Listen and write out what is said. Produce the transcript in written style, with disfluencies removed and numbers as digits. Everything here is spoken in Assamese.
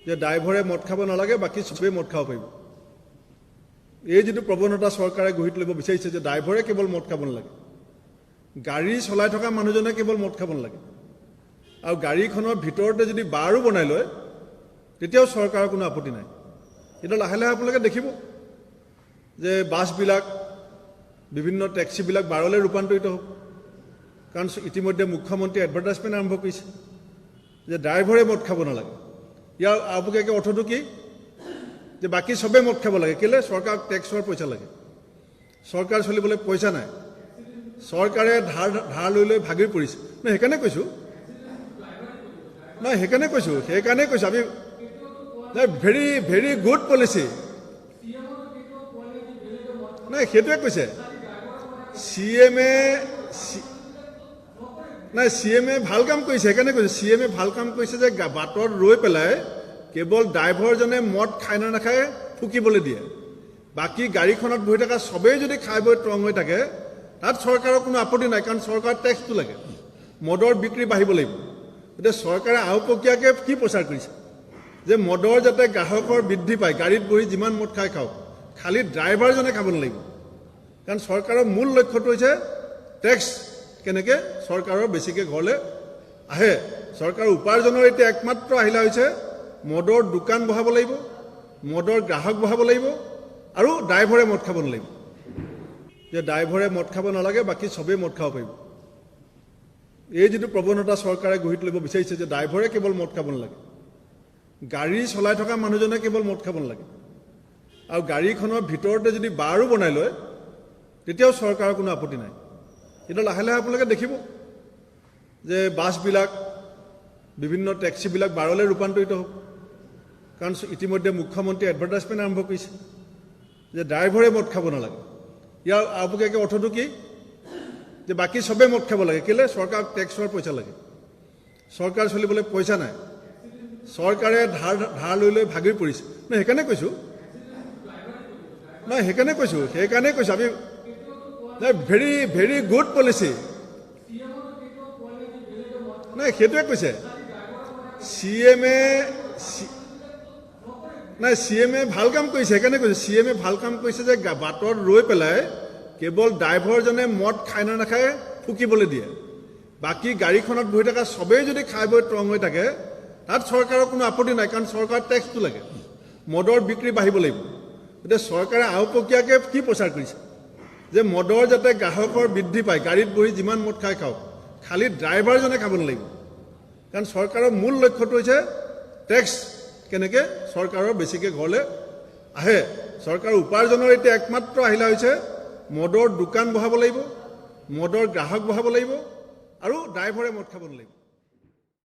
যে ড্ৰাইভাৰে মদ খাব নালাগে, বাকী চবেই মদ খাব পাৰিব। এই যিটো প্ৰৱণতা চৰকাৰে গঢ়ি তুলিব বিচাৰিছে যে ড্ৰাইভাৰে কেৱল মদ খাব নালাগে, গাড়ী চলাই থকা মানুহজনে কেৱল মদ খাব নালাগে, আৰু গাড়ীখনৰ ভিতৰতে যদি বাৰো বনাই লয় তেতিয়াও চৰকাৰৰ কোনো আপত্তি নাই। কিন্তু লাহে লাহে আপোনালোকে দেখিব যে বাছবিলাক, বিভিন্ন টেক্সিবিলাক বাৰলৈ ৰূপান্তৰিত হ'ব। কাৰণ ইতিমধ্যে মুখ্যমন্ত্ৰীয়ে এডভাৰটাইজমেণ্ট আৰম্ভ কৰিছে যে ড্ৰাইভাৰে মদ খাব নালাগে। ইয়াৰ আওপকীয়াকৈ অৰ্থটো কি? যে বাকী চবেই মদ খাব লাগে। কেলৈ? চৰকাৰক টেক্সৰ পইচা লাগে, চৰকাৰ চলিবলৈ পইচা নাই, চৰকাৰে ধাৰ লৈ লৈ ভাগি পৰিছে। নহয়, সেইকাৰণে কৈছোঁ আমি ভেৰি ভেৰি গুড পলিচি। নাই, সেইটোৱে কৈছে চি এমে ভাল কাম কৰিছে। সেইকাৰণে কৈছে চি এমে ভাল কাম কৰিছে যে বাটত ৰৈ পেলাই কেৱল ড্ৰাইভাৰজনে মদ খাই নে নাখায় ফুকিবলৈ দিয়ে, বাকী গাড়ীখনত বহি থকা চবেই যদি খাই বৈ ট্ৰং হৈ থাকে তাত চৰকাৰৰ কোনো আপত্তি নাই। কাৰণ চৰকাৰ টেক্সটো লাগে, মদৰ বিক্ৰী বাঢ়িব লাগিব। এতিয়া চৰকাৰে আওপকীয়াকৈ কি প্ৰচাৰ কৰিছে যে মদৰ যাতে গ্ৰাহকৰ বৃদ্ধি পায়, গাড়ীত বহি যিমান মদ খাই খাওক, খালি ড্ৰাইভাৰজনে খাব নালাগিব। কাৰণ চৰকাৰৰ মূল লক্ষ্যটো হৈছে টেক্স কেনেকৈ চৰকাৰৰ বেছিকৈ ঘৰলৈ আহে। চৰকাৰৰ উপাৰ্জনৰ এতিয়া একমাত্ৰ আহিলা হৈছে মদৰ দোকান বহাব লাগিব, মদৰ গ্ৰাহক বহাব লাগিব, আৰু ড্ৰাইভাৰে মদ খাব নালাগিব। যে ড্ৰাইভাৰে মদ খাব নালাগে, বাকী চবেই মদ খাব পাৰিব। এই যিটো প্ৰৱণতা চৰকাৰে গঢ়ি তুলিব বিচাৰিছে যে ড্ৰাইভাৰে কেৱল মদ খাব নালাগে, গাড়ী চলাই থকা মানুহজনে কেৱল মদ খাব নালাগে, আৰু গাড়ীখনৰ ভিতৰতে যদি বাৰো বনাই লয় তেতিয়াও চৰকাৰৰ কোনো আপত্তি নাই। কিন্তু লাহে লাহে আপোনালোকে দেখিব যে বাছবিলাক, বিভিন্ন টেক্সিবিলাক বাৰলৈ ৰূপান্তৰিত হ'ব। কাৰণ ইতিমধ্যে মুখ্যমন্ত্ৰীয়ে এডভাৰটাইজমেণ্ট আৰম্ভ কৰিছে যে ড্ৰাইভাৰে মদ খাব নালাগে। ইয়াৰ আওপকীয়াকৈ অৰ্থটো কি? যে বাকী চবেই মদ খাব লাগে। কেলৈ? চৰকাৰক টেক্সৰ পইচা লাগে, চৰকাৰ চলিবলৈ পইচা নাই, চৰকাৰে ধাৰ লৈ লৈ ভাগি পৰিছে। নহয়, সেইকাৰণে কৈছোঁ আমি ভেৰি ভেৰি গুড পলিচি। নাই, সেইটোৱে কৈছে চি এমে ভাল কাম কৰিছে। সেইকাৰণে কৈছে চি এমে ভাল কাম কৰিছে যে বাটত ৰৈ পেলাই কেৱল ড্ৰাইভাৰজনে মদ খাই নে নাখায় ফুকিবলৈ দিয়ে, বাকী গাড়ীখনত বহি থকা চবেই যদি খাই বৈ ট্ৰং হৈ থাকে তাত চৰকাৰৰ কোনো আপত্তি নাই। কাৰণ চৰকাৰ টেক্সটো লাগে, মদৰ বিক্ৰী বাঢ়িব লাগিব। এতিয়া চৰকাৰে আওপকীয়াকৈ কি প্ৰচাৰ কৰিছে যে মদৰ যাতে গ্ৰাহকৰ বৃদ্ধি পায়, গাড়ীত বহি যিমান মদ খাই খাওক, খালি ড্ৰাইভাৰজনে খাব নালাগিব। কাৰণ চৰকাৰৰ মূল লক্ষ্যটো হৈছে টেক্স কেনেকৈ চৰকাৰৰ বেছিকৈ ঘৰলৈ আহে। চৰকাৰৰ উপাৰ্জনৰ এতিয়া একমাত্ৰ আহিলা হৈছে মদৰ দোকান বহাব লাগিব, মদৰ গ্ৰাহক বহাব লাগিব, আৰু ড্ৰাইভাৰে মদ খাব নালাগিব।